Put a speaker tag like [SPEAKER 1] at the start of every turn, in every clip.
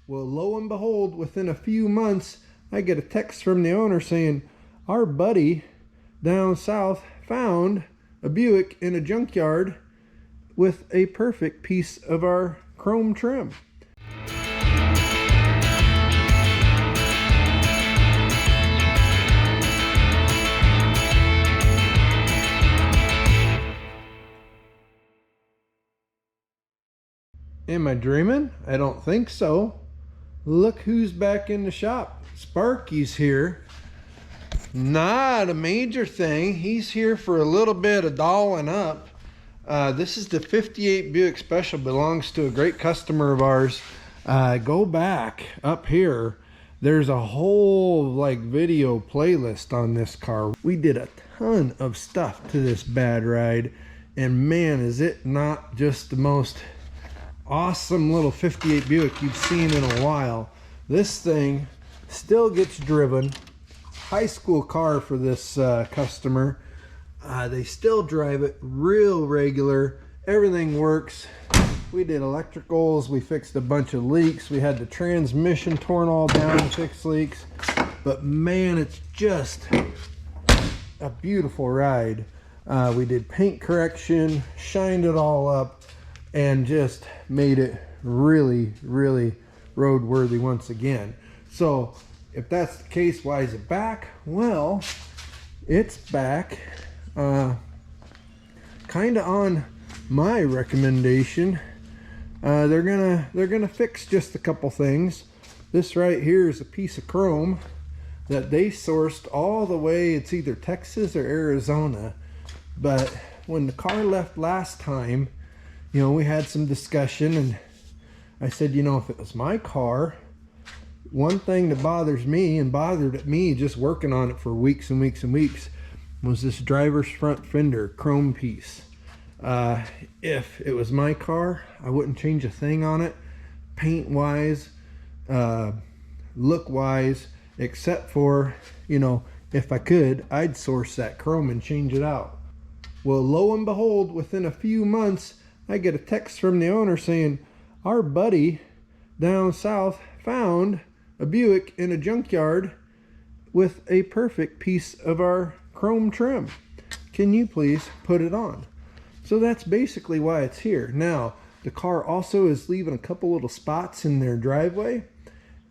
[SPEAKER 1] Well, lo and behold, within a few months, I get a text from the owner saying, our buddy down south found a Buick in a junkyard with a perfect piece of our chrome trim. Am I dreaming? I don't think so. Look who's back in the shop. Sparky's here. Not a major thing. He's here for a little bit of dolling up. This is the 58 Buick Special. Belongs to a great customer of ours. Go back up here. There's a whole video playlist on this car. We did a ton of stuff to this bad ride. And man, is it not just the most awesome little 58 Buick you've seen in a while. This thing still gets driven. High school car for this customer. They still drive it real regular. Everything works. We did electricals. We fixed a bunch of leaks. We had the transmission torn all down to fix leaks. But man, it's just a beautiful ride. We did paint correction, shined it all up, and just made it really, really roadworthy once again. So if that's the case, why is it back? Well, it's back kind of on my recommendation. They're gonna fix just a couple things. This right here is a piece of chrome that they sourced all the way, it's either Texas or Arizona. But when the car left last time, you know, we had some discussion, and I said, you know, if it was my car, one thing that bothers me and bothered me just working on it for weeks and weeks and weeks was this driver's front fender chrome piece. If it was my car, I wouldn't change a thing on it, paint wise, look wise, except for, you know, if I could, I'd source that chrome and change it out. Well, lo and behold, within a few months, I get a text from the owner saying, our buddy down south found a Buick in a junkyard with a perfect piece of our chrome trim. Can you please put it on? So that's basically why it's here. Now, the car also is leaving a couple little spots in their driveway.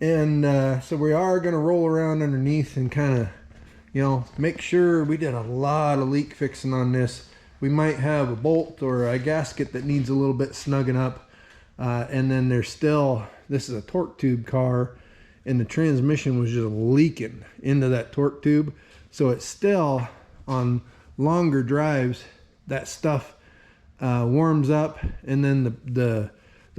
[SPEAKER 1] And so we are going to roll around underneath and kind of, you know, make sure. We did a lot of leak fixing on this. We might have a bolt or a gasket that needs a little bit snugging up. And then there's still, this is a torque tube car, and the transmission was just leaking into that torque tube. So it's still, on longer drives, that stuff warms up, and then the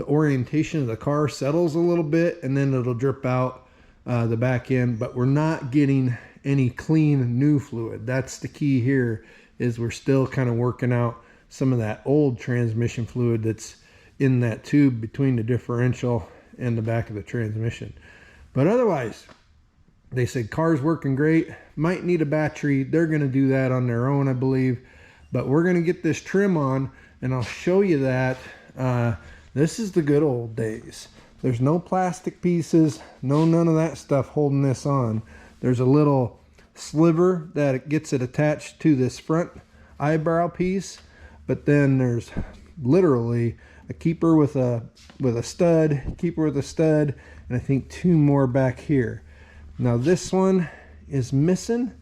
[SPEAKER 1] orientation of the car settles a little bit, and then it'll drip out the back end. But we're not getting any clean new fluid. That's the key here, is we're still kind of working out some of that old transmission fluid that's in that tube between the differential and the back of the transmission. But otherwise, they said car's working great. Might need a battery. They're going to do that on their own, I believe. But we're going to get this trim on, and I'll show you that. This is the good old days. There's no plastic pieces, none of that stuff holding this on. There's a little sliver that it gets it attached to this front eyebrow piece, but then there's literally a keeper with a stud, keeper with a stud, and I think two more back here. Now this one is missing,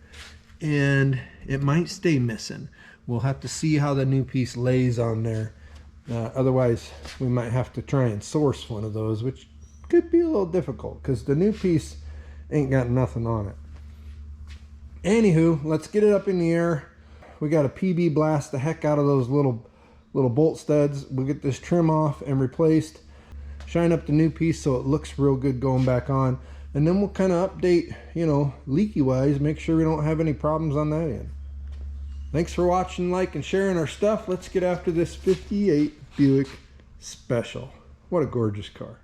[SPEAKER 1] and it might stay missing. We'll have to see how the new piece lays on there. Otherwise, we might have to try and source one of those, which could be a little difficult because the new piece ain't got nothing on it. Anywho, let's get it up in the air. We got a PB blast the heck out of those little bolt studs. We'll get this trim off and replaced. Shine up the new piece so it looks real good going back on. And then we'll kind of update, you know, leaky wise, make sure we don't have any problems on that end. Thanks for watching, like, and sharing our stuff. Let's get after this 58 Buick Special. What a gorgeous car.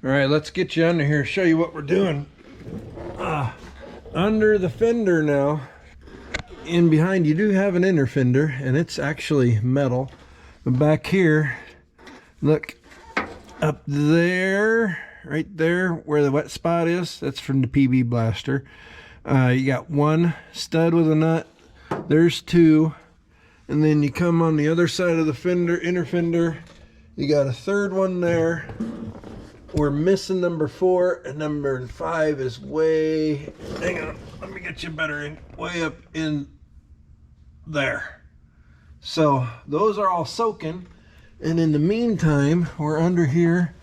[SPEAKER 1] All right, let's get you under here, show you what we're doing. Under the fender now. In behind you do have an inner fender, and it's actually metal. But back here, look, up there, right there where the wet spot is, that's from the PB blaster. You got one stud with a nut, there's two, and then you come on the other side of the fender, inner fender, you got a third one there. We're missing number 4, and number 5 is way, hang on, let me get you better in, way up in there. So those are all soaking, and in the meantime, we're under here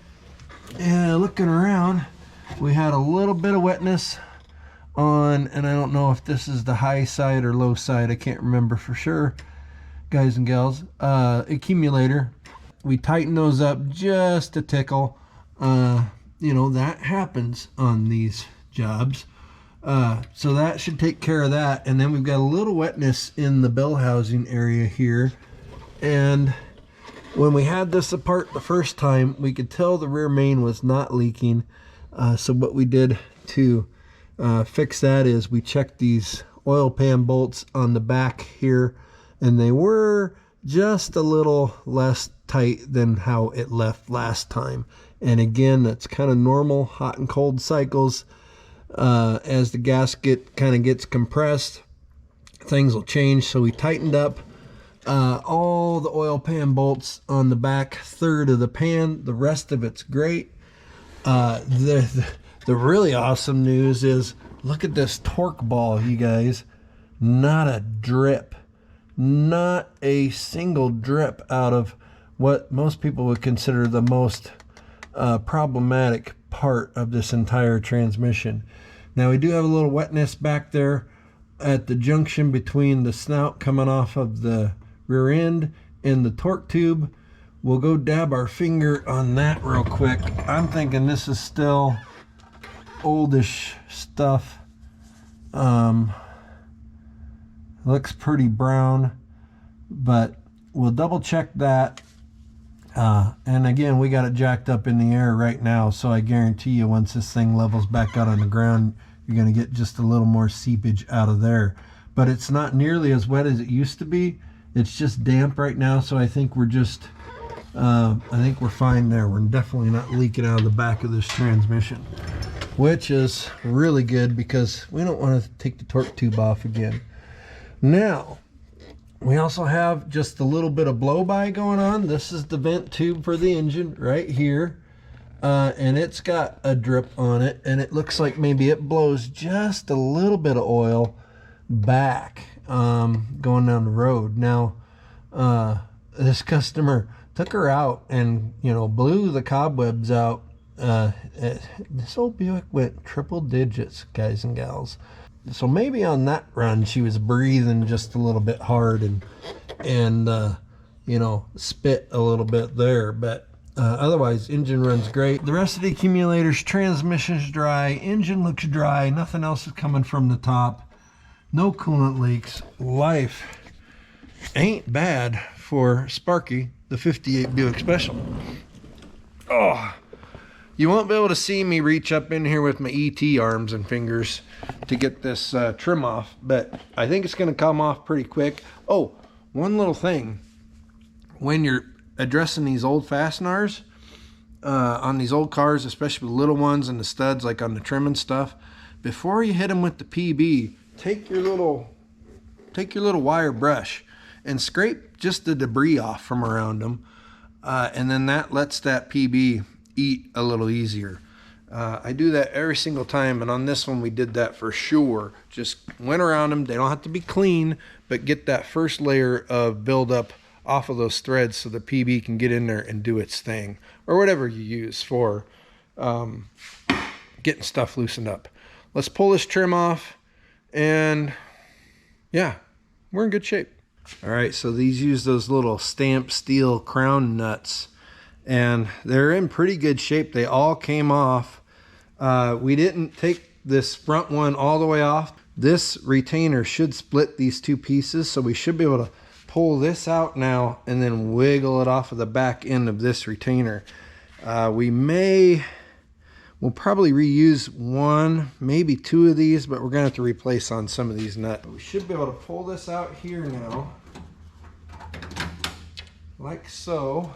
[SPEAKER 1] and looking around. We had a little bit of wetness on, and I don't know if this is the high side or low side, I can't remember for sure, guys and gals. Accumulator, we tighten those up just a tickle. You know, that happens on these jobs. So that should take care of that. And then we've got a little wetness in the bell housing area here. And when we had this apart the first time, we could tell the rear main was not leaking. So what we did to fix that is we checked these oil pan bolts on the back here, and they were just a little less tight than how it left last time. And again, that's kind of normal hot and cold cycles. As the gasket kind of gets compressed, things will change. So we tightened up all the oil pan bolts on the back third of the pan. The rest of it's great. The really awesome news is, look at this torque ball, you guys. Not a drip. Not a single drip out of what most people would consider the most problematic part of this entire transmission. Now we do have a little wetness back there at the junction between the snout coming off of the rear end and the torque tube. We'll go dab our finger on that real quick. I'm thinking this is still oldish stuff. Looks pretty brown, but we'll double check that. And again, we got it jacked up in the air right now, so I guarantee you once this thing levels back out on the ground, you're going to get just a little more seepage out of there. But it's not nearly as wet as it used to be. It's just damp right now, so I think we're just I think we're fine there. We're definitely not leaking out of the back of this transmission, which is really good because we don't want to take the torque tube off again. Now we also have just a little bit of blow-by going on. This is the vent tube for the engine right here. And it's got a drip on it, and it looks like maybe it blows just a little bit of oil back going down the road. Now, this customer took her out and, you know, blew the cobwebs out. This old Buick went triple digits, guys and gals. So maybe on that run she was breathing just a little bit hard and you know, spit a little bit there, but otherwise engine runs great. The rest of the accumulators, transmission's dry, engine looks dry, nothing else is coming from the top, no coolant leaks. Life ain't bad for Sparky, the 58 Buick Special. Oh, you won't be able to see me reach up in here with my ET arms and fingers to get this trim off, but I think it's going to come off pretty quick. Oh, one little thing. When you're addressing these old fasteners on these old cars, especially the little ones and the studs, like on the trim and stuff, before you hit them with the PB, take your little wire brush and scrape just the debris off from around them, and then that lets that PB eat a little easier. I do that every single time, and on this one we did that for sure. Just went around them. They don't have to be clean, but get that first layer of buildup off of those threads so the PB can get in there and do its thing, or whatever you use for getting stuff loosened up. Let's pull this trim off, and yeah, we're in good shape. All right, so these use those little stamped steel crown nuts, and they're in pretty good shape. They all came off. We didn't take this front one all the way off. This retainer should split these two pieces, so we should be able to pull this out now and then wiggle it off of the back end of this retainer. We'll probably reuse one, maybe two of these, but we're gonna have to replace on some of these nuts. We should be able to pull this out here now, like so.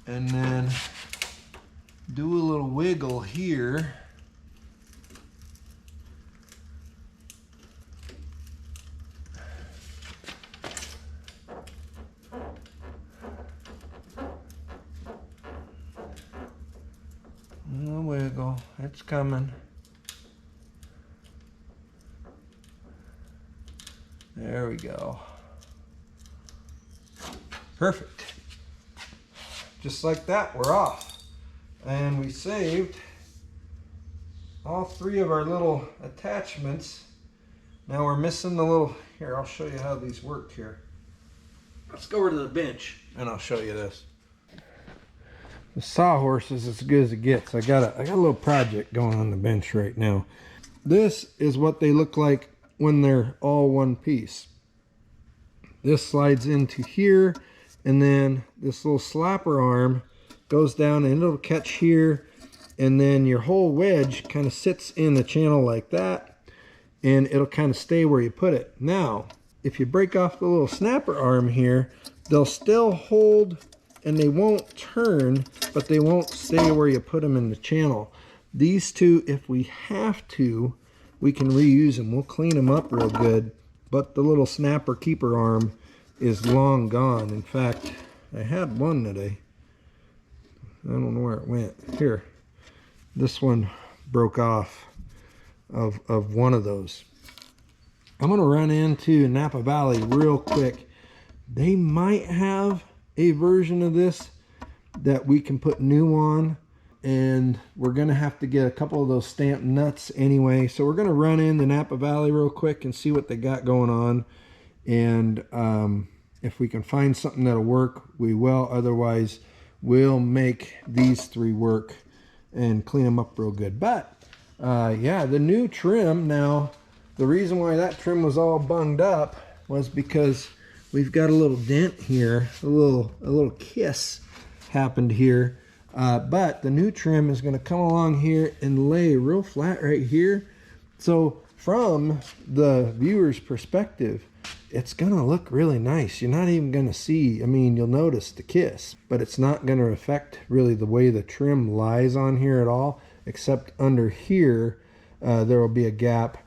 [SPEAKER 1] and then do a little wiggle here. A wiggle, it's coming. There we go. Perfect. Just like that, we're off. And we saved all 3 of our little attachments. Now we're missing the little, here, I'll show you how these work here. Let's go over to the bench and I'll show you this. The sawhorse is as good as it gets. I got a little project going on the bench right now. This is what they look like when they're all one piece. This slides into here, and then this little slapper arm goes down and it'll catch here, and then your whole wedge kind of sits in the channel like that, and it'll kind of stay where you put it. Now, if you break off the little snapper arm here, they'll still hold and they won't turn, but they won't stay where you put them in the channel. These two, if we have to, we can reuse them. We'll clean them up real good, but the little snapper keeper arm is long gone. In fact, I had one today. I don't know where it went. Here, this one broke off of one of those. I'm gonna run into Napa Valley real quick. They might have a version of this that we can put new on, and we're gonna have to get a couple of those stamped nuts anyway. So we're gonna run into Napa Valley real quick and see what they got going on, and if we can find something that'll work, we will. Otherwise, we'll make these 3 work and clean them up real good. But yeah, the new trim, now the reason why that trim was all bunged up was because we've got a little dent here, a little kiss happened here. But the new trim is going to come along here and lay real flat right here. So from the viewer's perspective, it's going to look really nice. You're not even going to see, I mean, you'll notice the kiss, but it's not going to affect really the way the trim lies on here at all, except under here, there will be a gap,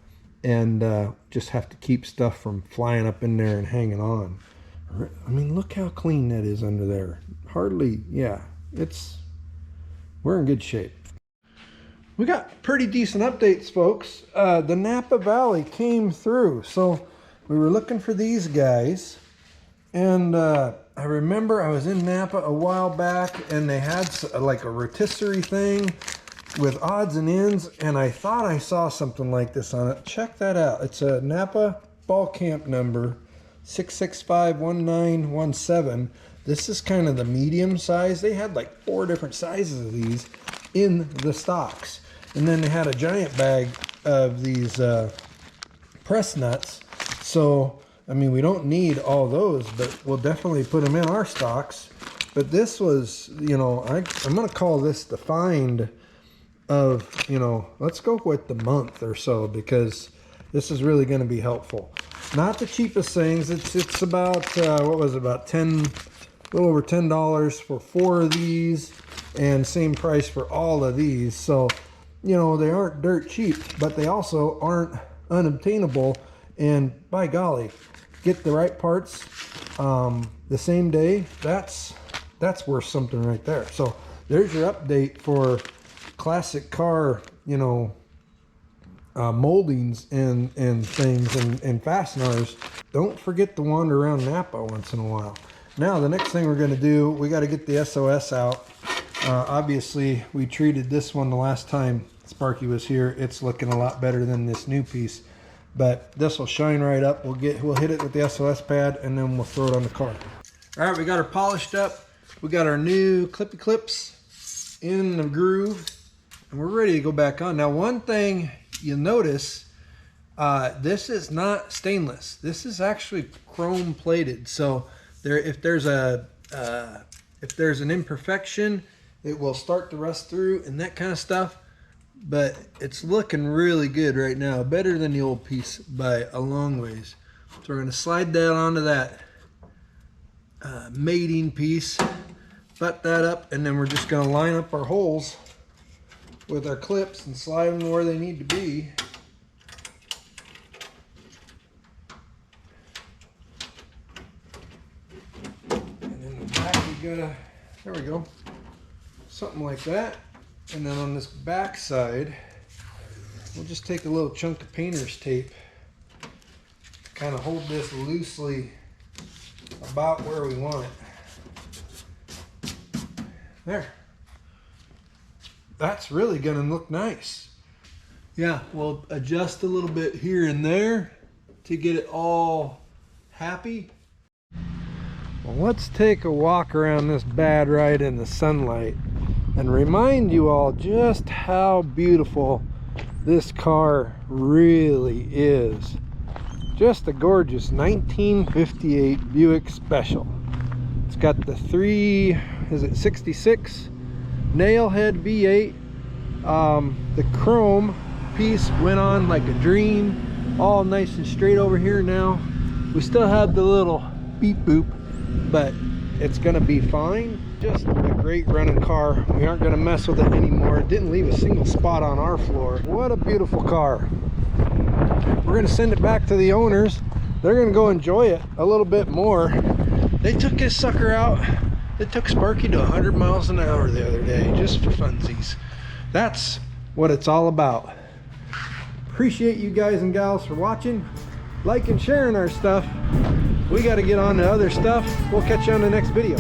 [SPEAKER 1] and just have to keep stuff from flying up in there and hanging on. I mean, look how clean that is under there. Hardly, yeah, we're in good shape. We got pretty decent updates, folks. The Napa Valley came through, so we were looking for these guys, and I remember I was in Napa a while back, and they had like a rotisserie thing with odds and ends, and I thought I saw something like this on it. Check that out. It's a Napa ball camp number 6651917. This is kind of the medium size. They had like 4 different sizes of these in the stocks, and then they had a giant bag of these press nuts. So I mean, we don't need all those, but we'll definitely put them in our stocks. But this was, you know, I'm gonna call this the find of, you know, let's go with the month or so, because this is really going to be helpful. Not the cheapest things. It's about what was it, about 10, a little over $10 for 4 of these, and same price for all of these. So, you know, they aren't dirt cheap, but they also aren't unobtainable. And by golly, get the right parts the same day. That's worth something right there. So there's your update for classic car, you know, moldings and things and fasteners. Don't forget to wander around Napa once in a while. Now the next thing we're going to do, we got to get the SOS out. Obviously we treated this one the last time Sparky was here. It's looking a lot better than this new piece, but this will shine right up. We'll hit it with the SOS pad, and then we'll throw it on the car. All right, we got her polished up. We got our new clippy clips in the groove, and we're ready to go back on. Now, one thing you'll notice, this is not stainless. This is actually chrome plated. So if there's an imperfection, it will start to rust through and that kind of stuff. But it's looking really good right now, better than the old piece by a long ways. So we're going to slide that onto that mating piece, butt that up, and then we're just going to line up our holes with our clips and slide them where they need to be. And in the back we gotta, there we go, something like that. And then on this back side, we'll just take a little chunk of painter's tape to kind of hold this loosely about where we want it. There. That's really gonna look nice. Yeah, we'll adjust a little bit here and there to get it all happy. Well, let's take a walk around this bad ride in the sunlight and remind you all just how beautiful this car really is. Just a gorgeous 1958 Buick Special. It's got the 66 nail head V8. The chrome piece went on like a dream, all nice and straight over here now. We still have the little beep boop, but it's gonna be fine. Just a great running car. We aren't gonna mess with it anymore. It didn't leave a single spot on our floor. What a beautiful car. We're gonna send it back to the owners. They're gonna go enjoy it a little bit more. They took this sucker out. They took Sparky to 100 miles an hour the other day, just for funsies. That's what it's all about. Appreciate you guys and gals for watching, liking, sharing our stuff. We got to get on to other stuff. We'll catch you on the next video.